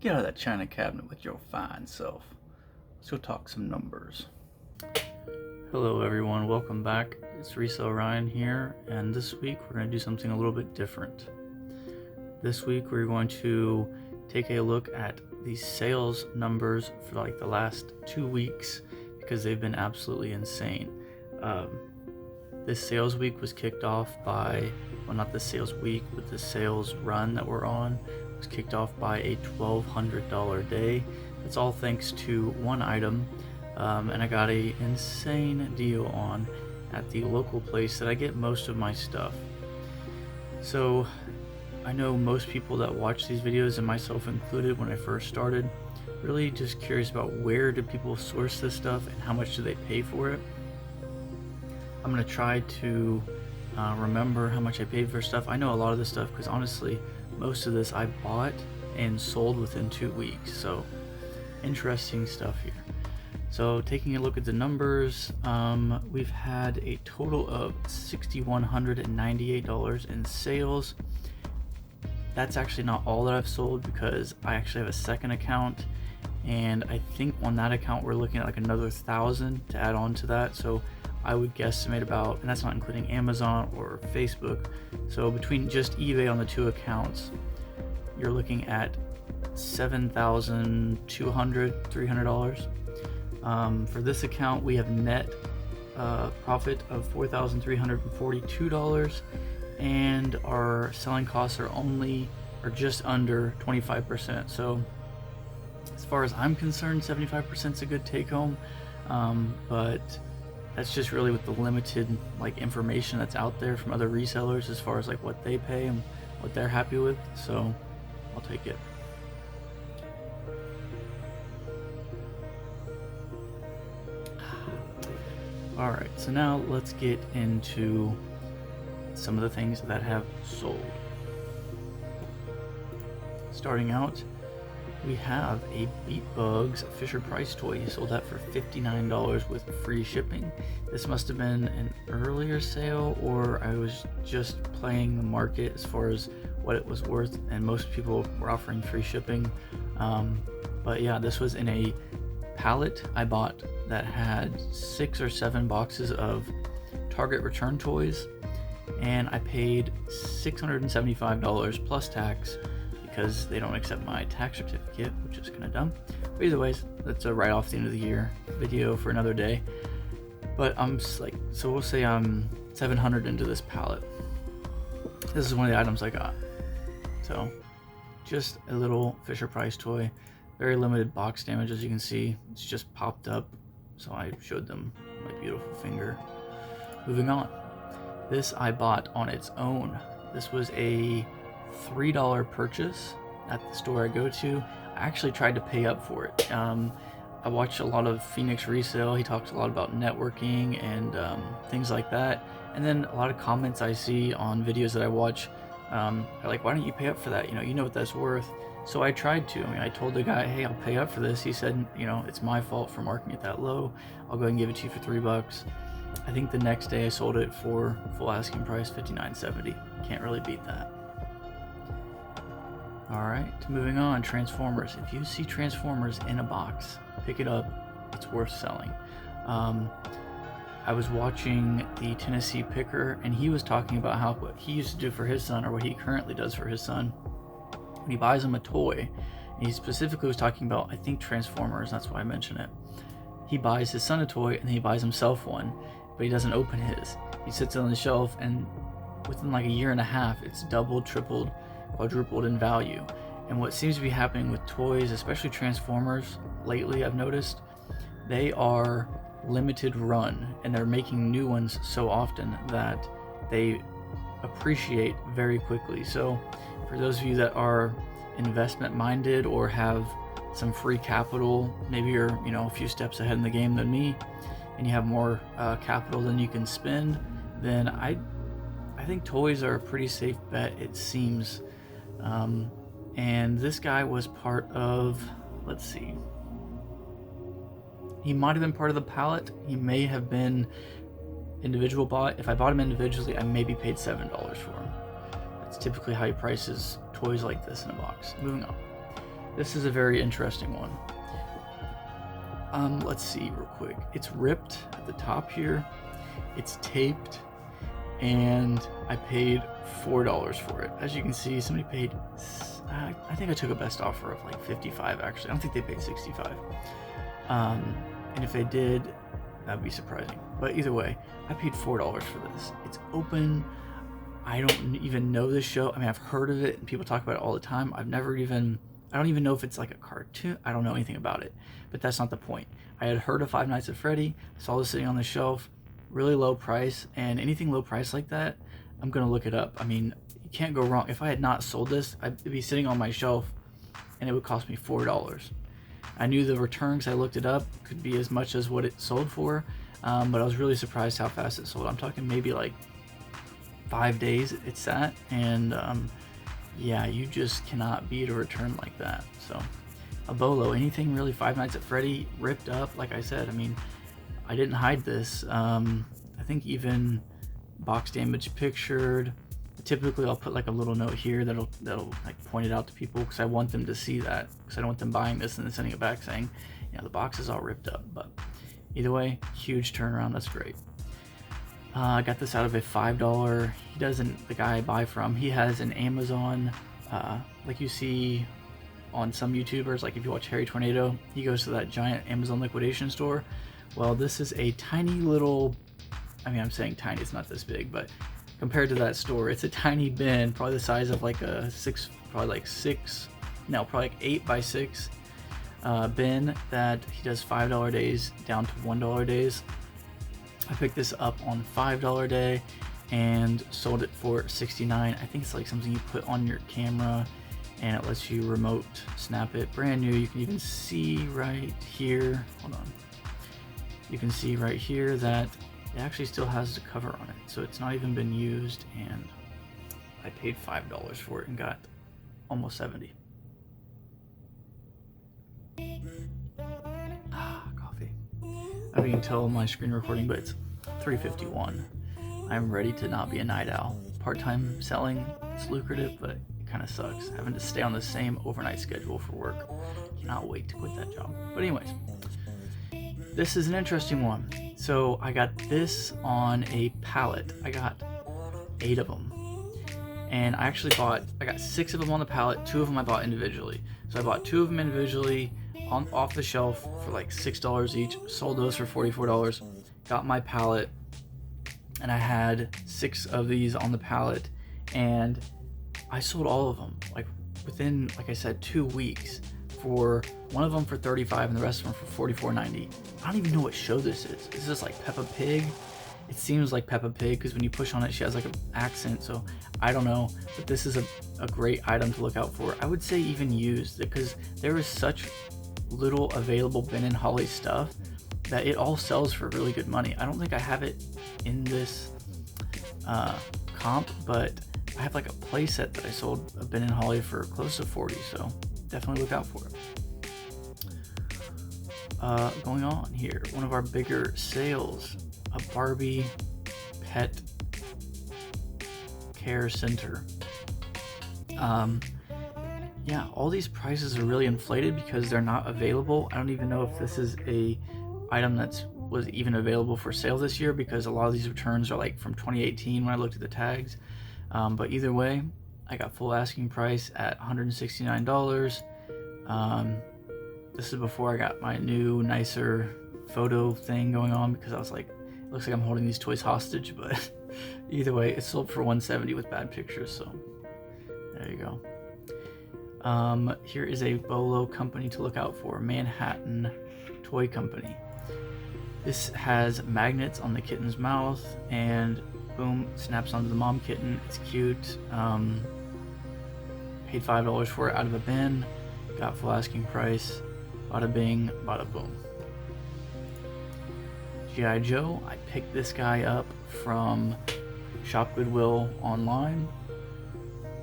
Get out of that china cabinet with your fine self. Let's go talk some numbers. Hello everyone, welcome back. It's Resale Ryan here, and this week we're going to do something a little bit different. This week we're going to take a look at the sales numbers for like the last 2 weeks because they've been absolutely insane. This sales week was kicked off by, well, not the sales week, but the sales run that we're on was kicked off by a $1,200 day. That's all thanks to one item, and I got a insane deal on at the local place that I get most of my stuff. So I know most people that watch these videos, and myself included when I first started, really just curious about where do people source this stuff and how much do they pay for it. I'm going to try to remember how much I paid for stuff. I know a lot of this stuff because honestly most of this I bought and sold within 2 weeks, so interesting stuff here. So taking a look at the numbers, we've had a total of $6,198 in sales. That's actually not all that I've sold because I actually have a second account, and I think on that account we're looking at like another 1,000 to add on to that. So I would guesstimate about, and that's not including Amazon or Facebook, so between just eBay on the two accounts, you're looking at $7,200, $300. For this account, we have net profit of $4,342, and our selling costs are just under 25%. So as far as I'm concerned, 75% is a good take home, but that's just really with the limited information that's out there from other resellers as far as what they pay and what they're happy with. So I'll take it. All right, so now let's get into some of the things that have sold. Starting out, we have a Beatbugs Fisher-Price toy. He sold that for $59 with free shipping. This must have been an earlier sale, or I was just playing the market as far as what it was worth, and most people were offering free shipping. But yeah, this was in a pallet I bought that had 6 or 7 boxes of Target return toys, and I paid $675 plus tax because they don't accept my tax certificate, which is kind of dumb. But either ways, that's a right off the end of the year video for another day. But so we'll say I'm $700 into this pallet. This is one of the items I got. So just a little Fisher-Price toy, very limited box damage, as you can see. It's just popped up, so I showed them my beautiful finger. Moving on, this I bought on its own. This was a $3 purchase at the store I go to. I actually tried to pay up for it. I watch a lot of Phoenix Resale. He talks a lot about networking and things like that. And then a lot of comments I see on videos that I watch are like, why don't you pay up for that? You know what that's worth. So I tried to. I told the guy, hey, I'll pay up for this. He said, it's my fault for marking it that low. I'll go ahead and give it to you for $3. I think the next day I sold it for full asking price, $59.70. Can't really beat that. Alright, moving on, Transformers. If you see Transformers in a box, pick it up. It's worth selling. I was watching the Tennessee Picker, and he was talking about what he used to do for his son, or what he currently does for his son. When he buys him a toy, and he specifically was talking about, I think, Transformers, that's why I mention it. He buys his son a toy, and then he buys himself one, but he doesn't open his. He sits it on the shelf, and within like a year and a half, it's doubled, tripled, quadrupled in value. And what seems to be happening with toys, especially Transformers, lately I've noticed, they are limited run, and they're making new ones so often that they appreciate very quickly. So for those of you that are investment minded or have some free capital, maybe you're a few steps ahead in the game than me, and you have more capital than you can spend, then I think toys are a pretty safe bet, it seems. And this guy was part of, let's see, he might have been part of the pallet. He may have been individual bought. If I bought him individually, I maybe paid $7 for him. That's typically how he prices toys like this in a box. Moving on. This is a very interesting one. Let's see real quick. It's ripped at the top here. It's taped, and I paid $4 for it. As you can see, somebody paid, I think I took a best offer of like 55 actually. I don't think they paid 65. And if they did, that'd be surprising. But either way, I paid $4 for this. It's open. I don't even know this show. I mean, I've heard of it and people talk about it all the time. I don't even know if it's like a cartoon. I don't know anything about it, but that's not the point. I had heard of Five Nights at Freddy, saw this sitting on the shelf, really low price, and anything low price like that, I'm gonna look it up. I mean, you can't go wrong. If I had not sold this, I'd be sitting on my shelf and it would cost me $4. I knew the returns, I looked it up, could be as much as what it sold for, but I was really surprised how fast it sold. I'm talking maybe like 5 days it sat, and yeah, you just cannot beat a return like that. So a BOLO, anything really Five Nights at Freddy, ripped up, like I said. I mean, I didn't hide this. I think even box damage pictured. Typically I'll put like a little note here that'll like point it out to people, because I want them to see that, because I don't want them buying this and then sending it back saying, you know, the box is all ripped up. But either way, huge turnaround. That's great. I got this out of a $5. He doesn't, the guy I buy from, he has an Amazon, like you see on some YouTubers, like if you watch Harry Tornado, he goes to that giant Amazon liquidation store. Well, this is a tiny little, I mean, I'm saying tiny, it's not this big, but compared to that store, it's a tiny bin, probably the size of like a probably like 8 by 6 bin that he does $5 days down to $1 days. I picked this up on $5 day and sold it for $69. I think it's like something you put on your camera and it lets you remote snap it. Brand new. You can even see right here, hold on. You can see right here that it actually still has the cover on it. So it's not even been used, and I paid $5 for it and got almost 70. Coffee. I don't even tell my screen recording, but it's 3:51. I'm ready to not be a night owl. Part-time selling, it's lucrative, but it kind of sucks having to stay on the same overnight schedule for work. Cannot wait to quit that job. But anyways, this is an interesting one. So I got this on a pallet. I got 8 of them. And I got 6 of them on the pallet. 2 of them I bought individually. So I bought 2 of them individually off the shelf for like $6 each. Sold those for $44. Got my pallet. And I had 6 of these on the pallet. And I sold all of them like within, like I said, 2 weeks. For one of them for $35 and the rest of them for $44.90. I don't even know what show this is. Is this like Peppa Pig? It seems like Peppa Pig because when you push on it, she has like an accent. So I don't know, but this is a great item to look out for. I would say even used, because there is such little available Ben and Holly stuff that it all sells for really good money. I don't think I have it in this comp, but I have like a playset that I sold a Ben and Holly for close to 40, so definitely look out for it. Going on here, one of our bigger sales, a Barbie pet care center. Yeah, all these prices are really inflated because they're not available. I don't even know if this is a item was even available for sale this year, because a lot of these returns are like from 2018 when I looked at the tags. But either way, I got full asking price at $169. This is before I got my new, nicer photo thing going on, because I was like, it looks like I'm holding these toys hostage, but either way, it sold for $170 with bad pictures, so there you go. Here is a BOLO company to look out for, Manhattan Toy Company. This has magnets on the kitten's mouth, and boom, snaps onto the mom kitten. It's cute. Paid $5 for it out of a bin. Got full asking price. Bada bing, bada boom. G.I. Joe, I picked this guy up from Shop Goodwill online,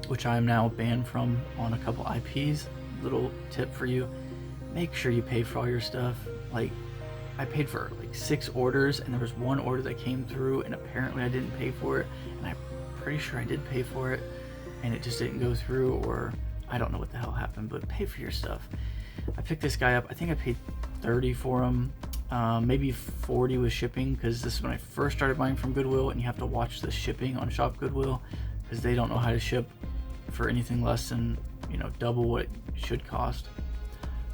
which I am now banned from on a couple IPs. Little tip for you, make sure you pay for all your stuff. Like, I paid for like 6 orders, and there was 1 order that came through, and apparently I didn't pay for it, and I'm pretty sure I did pay for it, and it just didn't go through, or I don't know what the hell happened, but pay for your stuff. I picked this guy up. I think I paid 30 for him, maybe 40 with shipping, because this is when I first started buying from Goodwill, and you have to watch the shipping on Shop Goodwill because they don't know how to ship for anything less than, you know, double what it should cost.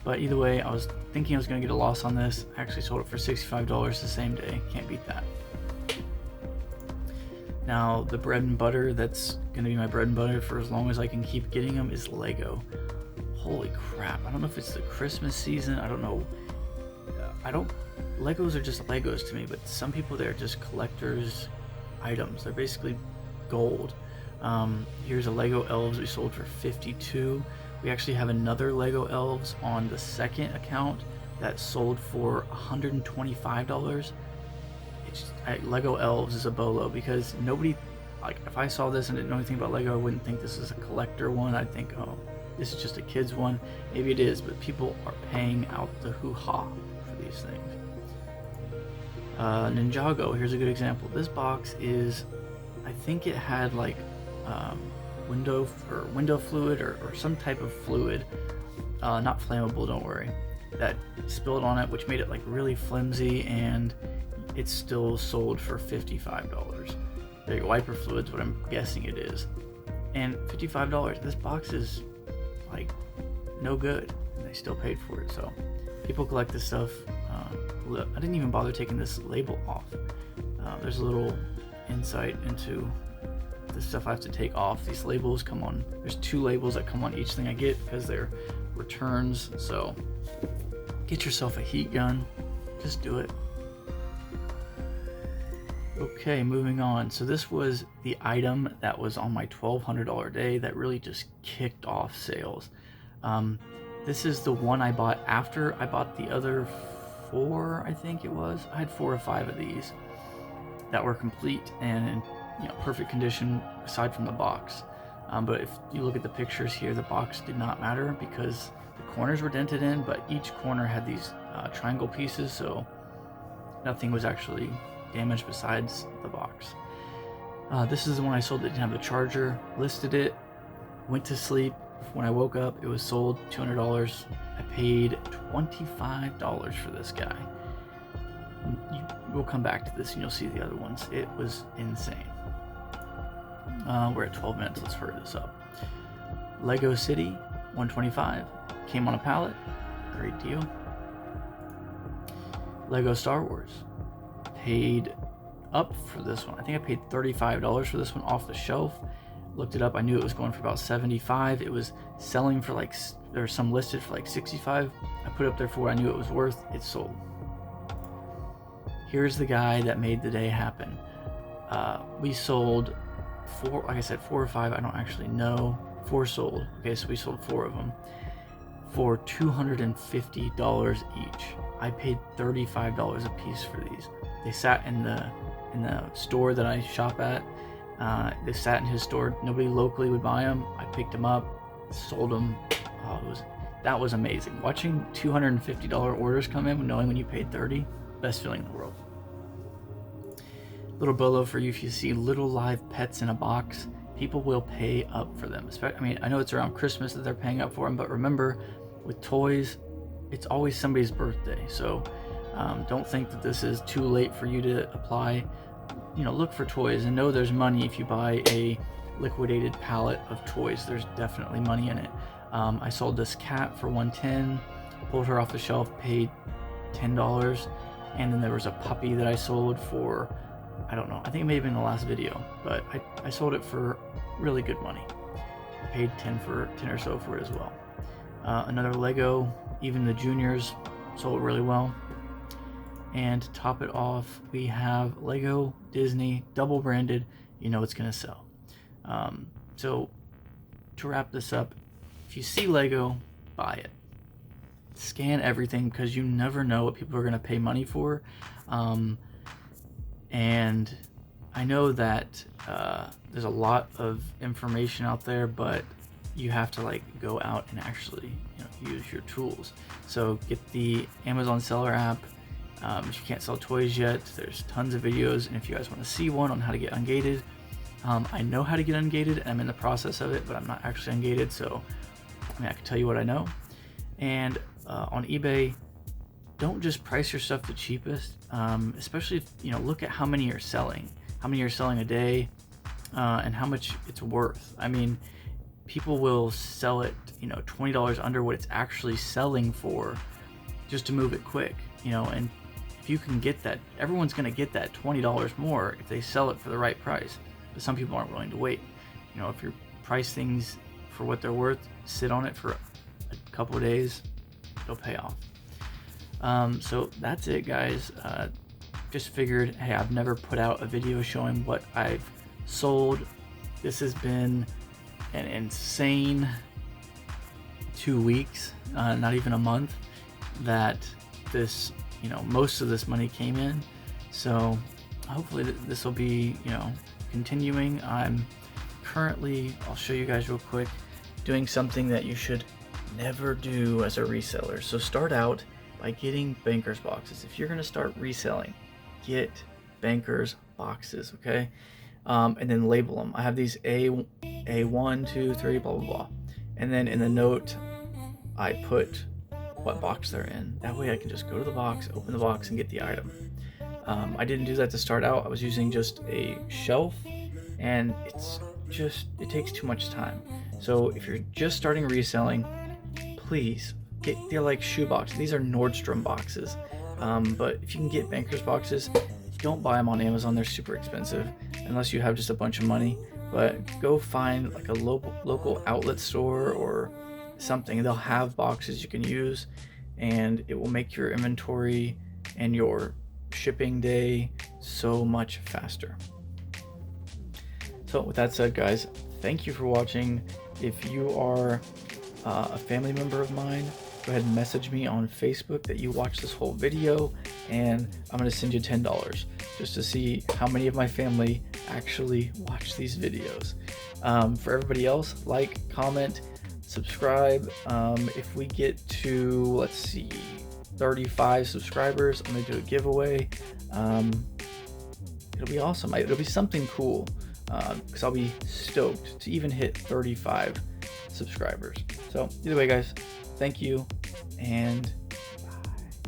But either way, I was thinking I was going to get a loss on this. I actually sold it for $65 the same day. Can't beat that. Now, the bread and butter that's going to be my bread and butter for as long as I can keep getting them is Lego. Holy crap. I don't know if it's the Christmas season. I don't know. Legos are just Legos to me, but some people, they're just collector's items. They're basically gold. Here's a Lego Elves we sold for $52. We actually have another Lego Elves on the second account that sold for $125. Lego Elves is a BOLO because nobody, like, if I saw this and didn't know anything about Lego, I wouldn't think this is a collector one. I'd think, oh, this is just a kid's one. Maybe it is, but people are paying out the hoo-ha for these things. Ninjago, here's a good example. This box is, I think it had like window fluid or some type of fluid, not flammable, don't worry, that spilled on it, which made it like really flimsy, and it's still sold for $55. The wiper fluid's what I'm guessing it is, and $55. This box is like no good, and they still paid for it. So people collect this stuff. Look, I didn't even bother taking this label off. There's a little insight into the stuff I have to take off. These labels come on, there's 2 labels that come on each thing I get because they're returns. So get yourself a heat gun, just do it. Okay, moving on. So this was the item that was on my $1,200 day that really just kicked off sales. This is the one I bought after I bought the other 4, I think it was. I had 4 or 5 of these that were complete and in, you know, perfect condition aside from the box. But if you look at the pictures here, the box did not matter because the corners were dented in, but each corner had these triangle pieces, so nothing was actually damaged besides the box. This is the one I sold that didn't have the charger. Listed it, went to sleep. When I woke up, it was sold $200. I paid $25 for this guy. We'll come back to this and you'll see the other ones. It was insane. We're at 12 minutes. Let's hurry this up. Lego City, $125. Came on a pallet. Great deal. Lego Star Wars. Paid up for this one. I think I paid $35 for this one off the shelf. Looked it up. I knew it was going for about $75. It was selling for like, there's some listed for like $65. I put it up there for what I knew it was worth. It sold. Here's the guy that made the day happen. We sold 4, like I said, 4 or 5. I don't actually know. 4 sold. Okay, so we sold 4 of them for $250 each. I paid $35 a piece for these. They sat in the store that I shop at. They sat in his store. Nobody locally would buy them. I picked them up, sold them. Oh, that was amazing. Watching $250 orders come in, knowing when you paid $30, best feeling in the world. Little BOLO for you: if you see little live pets in a box, people will pay up for them. I mean, I know it's around Christmas that they're paying up for them, but remember, with toys, it's always somebody's birthday. So don't think that this is too late for you to apply. You know, look for toys and know there's money if you buy a liquidated pallet of toys. There's definitely money in it. I sold this cat for $110, pulled her off the shelf, paid $10, and then there was a puppy that I sold for, I don't know, I think it may have been the last video, but I sold it for really good money. Paid 10 or so for it as well. Another Lego, even the juniors sold really well. And to top it off, we have Lego Disney, double branded. You know it's gonna sell. So to wrap this up, if you see Lego, buy it. Scan everything because you never know what people are gonna pay money for. And I know that there's a lot of information out there, but you have to like go out and actually, you know, use your tools. So get the Amazon Seller app. If you can't sell toys yet, there's tons of videos, and if you guys want to see one on how to get ungated, I know how to get ungated and I'm in the process of it, but I'm not actually ungated, so I mean, I can tell you what I know. And on eBay, don't just price your stuff the cheapest, especially if, look at how many you're selling, a day, and how much it's worth. I mean, people will sell it, $20 under what it's actually selling for, just to move it quick, and if you can get that, everyone's going to get that $20 more if they sell it for the right price. But some people aren't willing to wait. If you price things for what they're worth, sit on it for a couple of days, it'll pay off. So that's it, guys. Just figured, hey, I've never put out a video showing what I've sold. This has been an insane 2 weeks, not even a month, that this, most of this money came in. So hopefully this will be, continuing. I'm currently, I'll show you guys real quick, doing something that you should never do as a reseller. So start out by getting bankers boxes. If you're going to start reselling, get bankers boxes, okay? And then label them. I have these A1, 2, 3, blah, blah, blah. And then in the note, I put what box they're in. That way I can just go to the box, open the box, and get the item. I didn't do that to start out. I was using just a shelf, and it takes too much time. So if you're just starting reselling, please they're like shoe boxes. These are Nordstrom boxes. But if you can get bankers boxes, don't buy them on Amazon. They're super expensive unless you have just a bunch of money. But go find like a local outlet store or something. They'll have boxes you can use, and it will make your inventory and your shipping day so much faster. So with that said, guys, thank you for watching. If you are a family member of mine, go ahead and message me on Facebook that you watched this whole video, and I'm going to send you $10 just to see how many of my family actually watch these videos. For everybody else, like, comment, subscribe. If we get to, let's see, 35 subscribers, I'm going to do a giveaway. It'll be awesome. It'll be something cool, because I'll be stoked to even hit 35 subscribers. So either way, guys, thank you, and